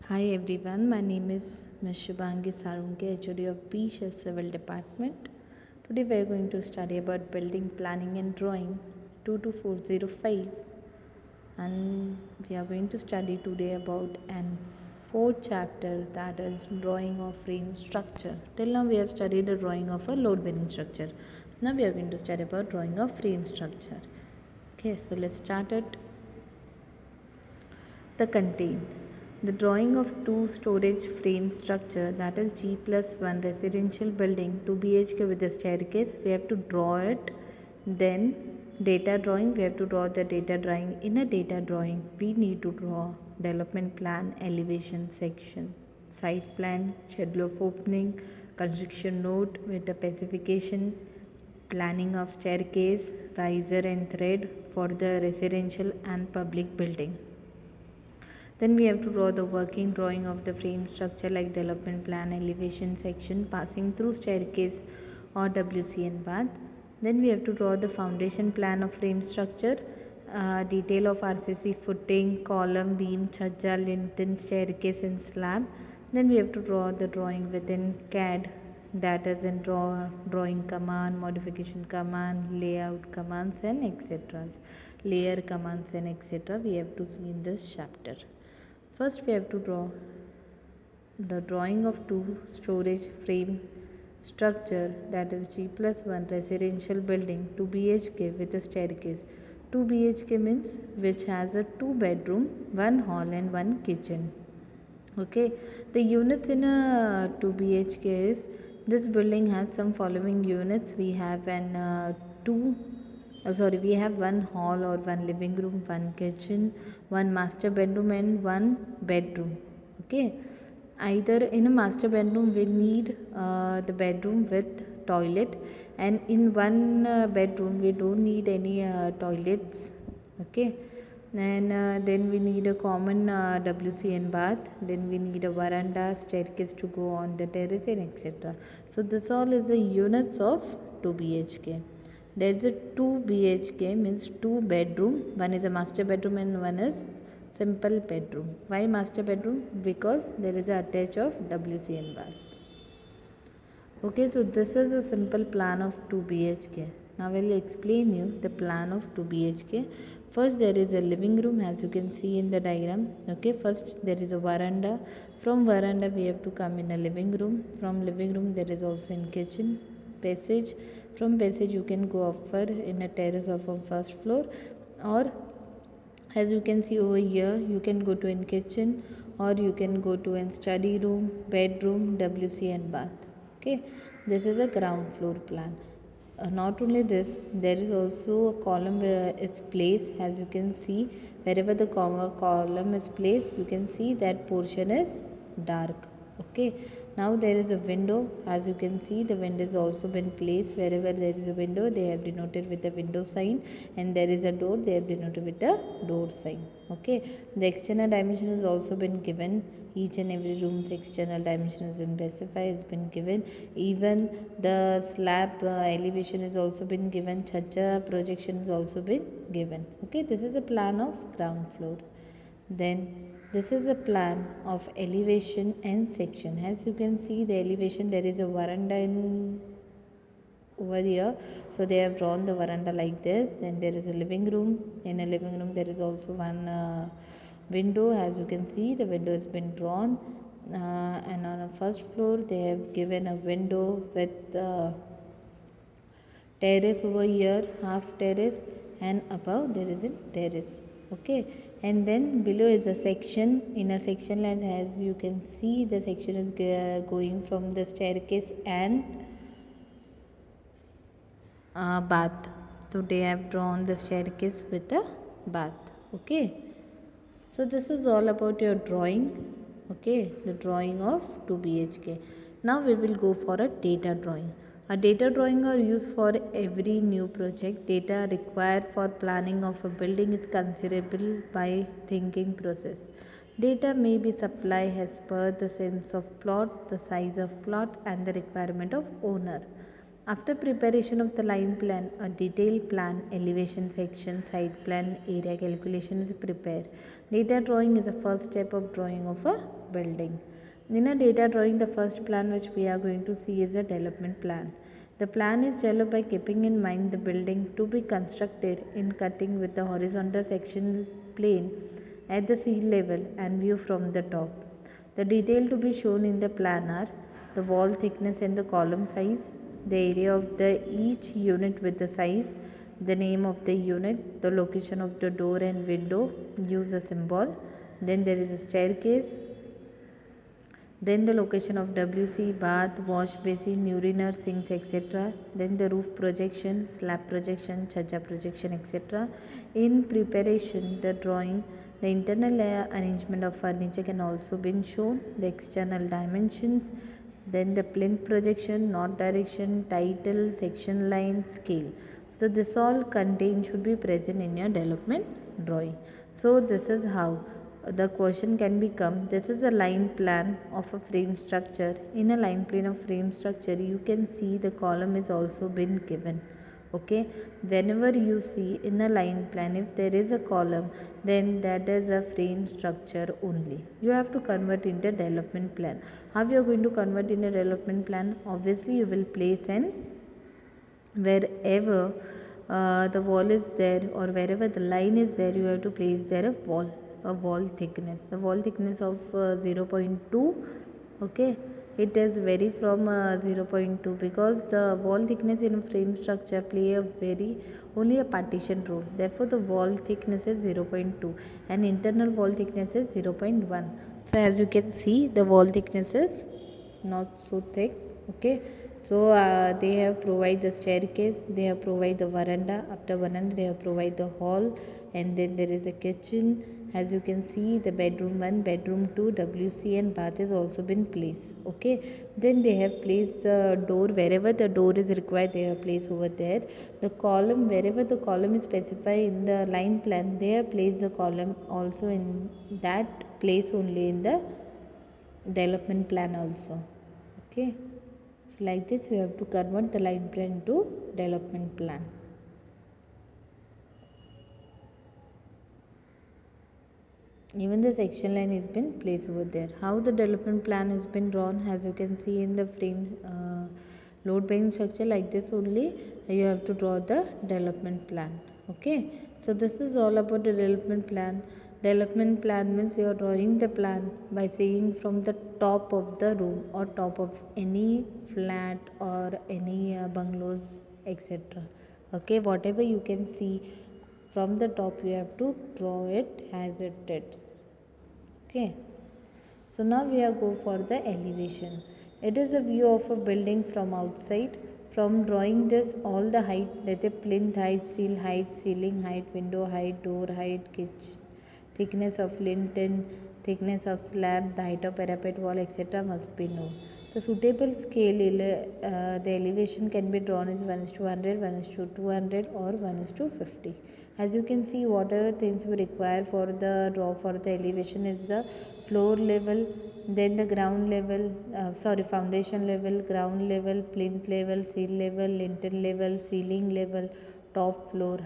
Hi everyone, my name is Ms. Shubhangi Sarunke, HOD of BSH Civil Department. Today we are going to study about building planning and drawing 22405, and we are going to study today about an fourth chapter, that is drawing of frame structure. Till now we have studied the drawing of a load bearing structure. Now we are going to study about drawing of frame structure. Okay, so let's start it. The contain. The drawing of two storage frame structure, that is G plus 1 residential building 2 BHK with a staircase, we have to draw it. Then data drawing, we have to draw the data drawing. In a data drawing we need to draw development plan, elevation section, site plan, schedule of opening, construction note with the specification, planning of staircase, riser and thread for the residential and public building. Then we have to draw the working drawing of the frame structure like development plan, elevation section, passing through staircase or WCN path. Then we have to draw the foundation plan of frame structure, detail of RCC footing, column, beam, chhajja, lintel, staircase and slab. Then we have to draw the drawing within CAD, that is in drawing command, modification command, layout commands and etc. Layer commands and etc. we have to see in this chapter. First we have to draw the drawing of two storage frame structure, that is G plus 1 residential building 2 BHK with a staircase. 2 BHK means which has a 2 bedroom, 1 hall and 1 kitchen. Okay, the units in a 2 BHK is, this building has some following units. We have an we have one hall or one living room, one kitchen, one master bedroom and one bedroom. Okay, either in a master bedroom we need the bedroom with toilet, and in one bedroom we don't need any toilets. Okay, and then we need a common WCN bath, then we need a veranda, staircase to go on the terrace and etc. So this all is the units of 2 BHK. There is a 2 BHK means 2 bedroom, one is a master bedroom and one is simple bedroom. Why master bedroom? Because there is a attach of WCN bath. Okay, so this is a simple plan of 2 BHK. Now I will explain you the plan of 2 BHK. First there is a living room, as you can see in the diagram. Okay, first there is a veranda. From veranda we have to come in a living room. From living room there is also in kitchen, passage. From passage you can go upper in a terrace of a first floor, or as you can see over here you can go to in kitchen, or you can go to in study room, bedroom, WC and bath. Okay, this is a ground floor plan. Not only this, there is also a column where it's placed. As you can see, wherever the column is placed, you can see that portion is dark. Okay, now there is a window. As you can see, the window is also been placed. Wherever there is a window, they have denoted with the window sign, and there is a door, they have denoted with the door sign. Okay, the external dimension has also been given. Each and every room's external dimension has been specified, has been given. Even the slab elevation has also been given. Chhajja projection has also been given. Okay, this is a plan of ground floor. Then this is a plan of elevation and section. As you can see the elevation, there is a veranda in over here, so they have drawn the veranda like this. Then there is a living room. In a living room there is also one window. As you can see the window has been drawn, and on a first floor they have given a window with terrace over here, half terrace, and above there is a terrace. Okay, and then below is a section. In a section, as you can see the section is going from the staircase and bath. So they have drawn the staircase with a bath. Okay, so this is all about your drawing. Okay, the drawing of 2 BHK. Now we will go for a data drawing. A data drawing are used for every new project. Data required for planning of a building is considerable by thinking process. Data may be supplied as per the sense of plot, the size of plot and the requirement of owner. After preparation of the line plan, a detailed plan, elevation section, site plan, area calculation is prepared. Data drawing is the first step of drawing of a building. In a data drawing, the first plan which we are going to see is a development plan. The plan is developed by keeping in mind the building to be constructed in cutting with the horizontal section plane at the sea level and view from the top. The detail to be shown in the plan are the wall thickness and the column size, the area of the each unit with the size, the name of the unit, the location of the door and window, use a symbol. Then there is a staircase, then the location of WC, bath, wash basin, urinal, sinks, etc. Then the roof projection, slab projection, chacha projection, etc. In preparation, the drawing, the internal arrangement of furniture can also be shown, the external dimensions, then the plinth projection, north direction, title, section line, scale. So this all content should be present in your development drawing. So this is how the question can become. This is a line plan of a frame structure. In a line plan of frame structure, you can see the column is also been given. Okay, whenever you see in a line plan, if there is a column, then that is a frame structure only. You have to convert into development plan. How you are going to convert in a development plan? Obviously you will place an wherever the wall is there or wherever the line is there, you have to place there a wall thickness. The wall thickness of 0.2. Okay, it is vary from 0.2 because the wall thickness in a frame structure play a very only a partition role. Therefore the wall thickness is 0.2 and internal wall thickness is 0.1. So as you can see, the wall thickness is not so thick. Okay, so they have provide the staircase, they have provide the veranda, after veranda they have provide the hall, and then there is a kitchen. As you can see, the bedroom 1, bedroom 2, WC and bath is also been placed. Okay, then they have placed the door wherever the door is required, they have placed over there. The column, wherever the column is specified in the line plan, they have placed the column also in that place only in the development plan also. Okay, so like this we have to convert the line plan to development plan. Even the section line has been placed over there. How the development plan has been drawn, as you can see in the frame load bearing structure, like this only you have to draw the development plan. Okay, so this is all about the development plan. Development plan means you are drawing the plan by seeing from the top of the room or top of any flat or any bungalows, etc. Okay, whatever you can see from the top, you have to draw it as it is. Okay, so now we are go for the elevation. It is a view of a building from outside. From drawing this, all the height, that is plinth height, seal height, ceiling height, window height, door height, kitchen, thickness of lintel, thickness of slab, the height of parapet wall, etc. must be known. The suitable scale, the elevation can be drawn as 1:100, 1:200 or 1:50. As you can see, whatever things we require for the draw for the elevation is the floor level, then the ground level, foundation level, ground level, plinth level, seal level, lintel level, ceiling level, top floor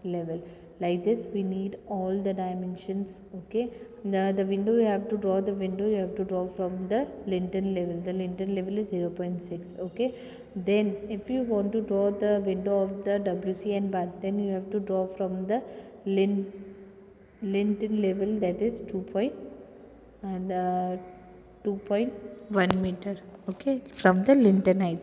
level. Like this we need all the dimensions. Okay, the window you have to draw, the window you have to draw from the lintel level. The lintel level is 0.6. okay, then if you want to draw the window of the WC and bath, then you have to draw from the lintel level, that is 2.1 meter. Okay, from the lintel height.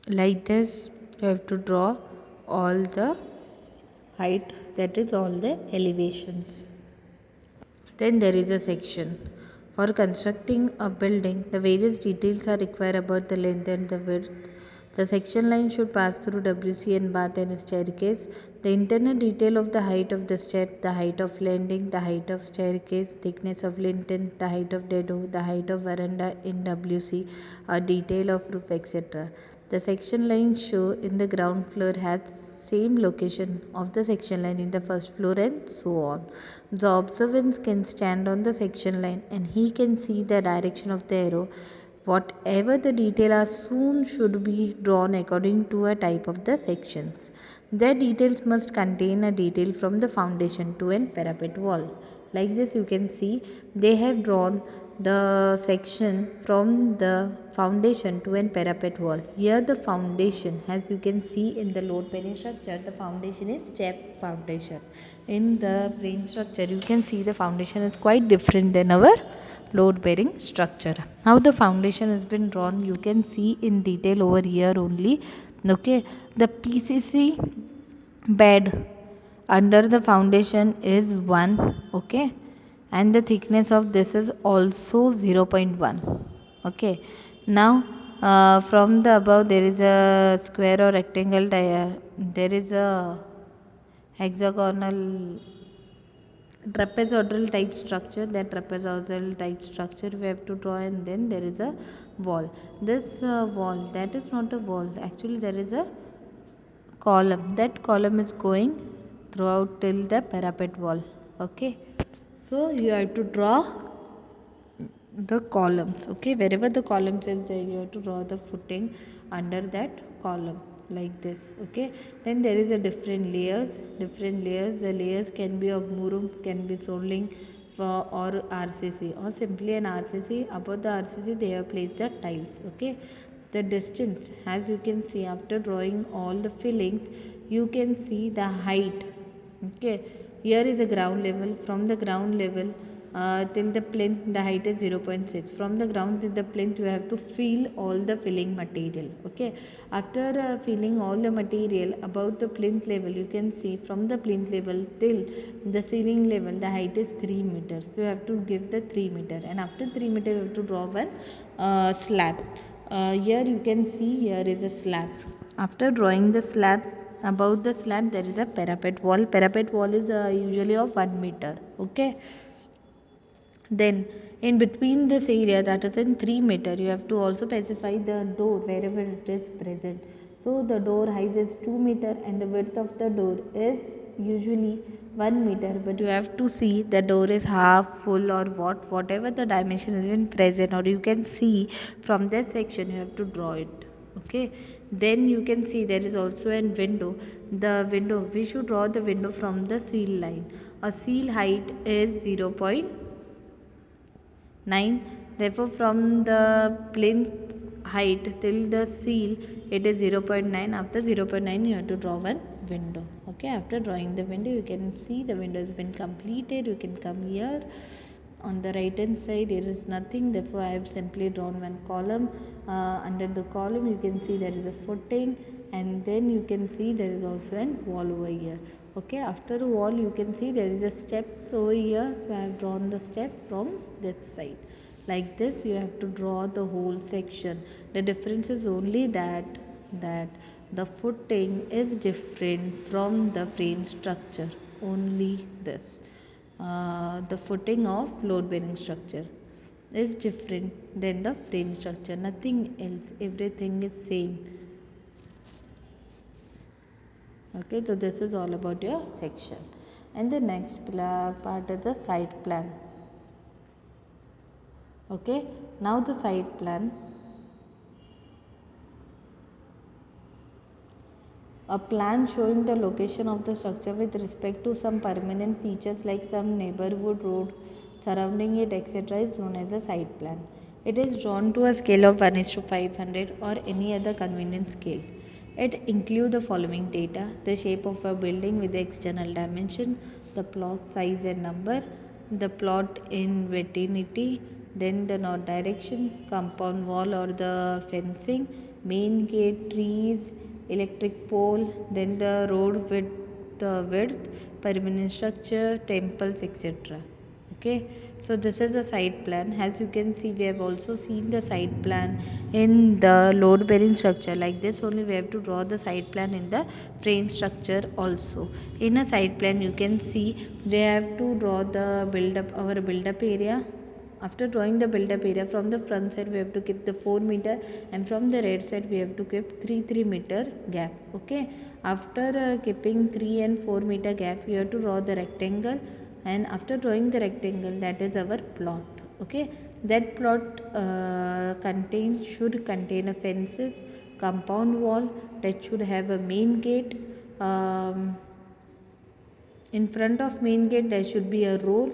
Like this you have to draw all the height, that is all the elevations. Then there is a section. For constructing a building, the various details are required about the length and the width. The section line should pass through WC and bath and staircase. The internal detail of the height of the step, the height of landing, the height of staircase, thickness of lintel, the height of dado, the height of veranda in WC, a detail of roof, etc. The section line show in the ground floor has same location of the section line in the first floor and so on. The observant can stand on the section line and he can see the direction of the arrow Whatever the detail are soon should be drawn according to a type of the sections. The details must contain a detail from the foundation to an parapet wall. Like this you can see they have drawn the section from the foundation to an parapet wall. Here the foundation, as you can see in the load bearing structure, the foundation is step foundation. In the frame structure you can see the foundation is quite different than our load bearing structure. How the foundation has been drawn you can see in detail over here only. Okay, the PCC bed under the foundation is 1, okay, and the thickness of this is also 0.1. Okay, now from the above there is a square or rectangle, there is a hexagonal trapezoidal type structure. That trapezoidal type structure we have to draw, and then there is a wall. This wall, that is not a wall, actually there is a column. That column is going throughout till the parapet wall. Okay, so you have to draw the columns. Okay, wherever the columns is there you have to draw the footing under that column like this. Okay, then there is a different layers. The layers can be of murum, can be soling or RCC, or simply an RCC. Above the RCC they have placed the tiles. Okay, the distance, as you can see after drawing all the fillings you can see the height. Okay, here is the ground level. From the ground level till the plinth the height is 0.6. From the ground till the plinth you have to fill all the filling material. Okay, after filling all the material above the plinth level you can see from the plinth level till the ceiling level the height is 3 meters. So you have to give the 3 meter, and after 3 meter you have to draw one slab. Here you can see here is a slab. After drawing the slab, above the slab there is a parapet wall. Parapet wall is usually of 1 meter. Okay, then in between this area, that is in 3 meter, you have to also specify the door wherever it is present. So the door height is 2 meter and the width of the door is usually 1 meter, but you have to see the door is half full or whatever the dimension has been present, or you can see from that section you have to draw it. Okay, then you can see there is also a window. The window, we should draw the window from the seal line. A seal height is 0.9, therefore from the plinth height till the seal it is 0.9. After 0.9 you have to draw one window. Okay, after drawing the window you can see the window has been completed. You can come here. On the right hand side there is nothing, therefore I have simply drawn one column. Under the column you can see there is a footing, and then you can see there is also an wall over here. Okay, after a wall you can see there is a steps over here, so I have drawn the step from this side. Like this you have to draw the whole section. The difference is only that the footing is different from the frame structure, only this. The footing of load bearing structure is different than the frame structure, nothing else, everything is same. Okay, so this is all about your section, and the next part is the site plan. Okay, now the site plan. A plan showing the location of the structure with respect to some permanent features like some neighborhood road surrounding it, etc., is known as a site plan. It is drawn to a scale of 1:500 or any other convenient scale. It includes the following data: the shape of a building with the external dimension, the plot size and number, the plot in vicinity, then the north direction, compound wall or the fencing, main gate, trees, electric pole, then the road with the width, permanent structure, temples, etc. Okay, so this is the site plan. As you can see, we have also seen the site plan in the load bearing structure. Like this only we have to draw the site plan in the frame structure also. In a site plan you can see we have to draw the our build up area. After drawing the build up area, from the front side we have to keep the 4 meter, and from the right side we have to keep 3 meter gap. Okay, after keeping 3 and 4 meter gap you have to draw the rectangle, and after drawing the rectangle, that is our plot. Okay, that plot should contain a fences, compound wall, that should have a main gate. In front of main gate there should be a road.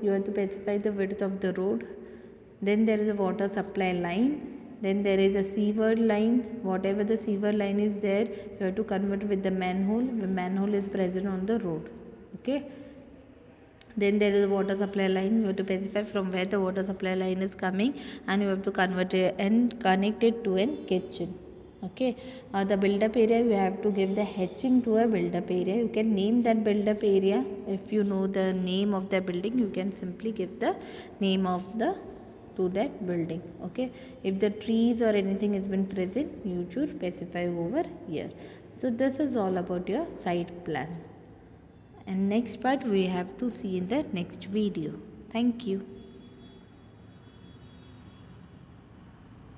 You have to specify the width of the road. Then there is a water supply line. Then there is a seaward line. Whatever the seaward line is there, you have to convert with the manhole. The manhole is present on the road. Okay. Then there is a water supply line. You have to specify from where the water supply line is coming, and you have to convert it and connect it to a kitchen. Okay. The build up area, you have to give the hatching to a build up area. You can name that build up area. If you know the name of the building, you can simply give the name of the to that building. Okay, if the trees or anything has been present, you should specify over here. So this is all about your site plan, and next part we have to see in the next video. Thank you.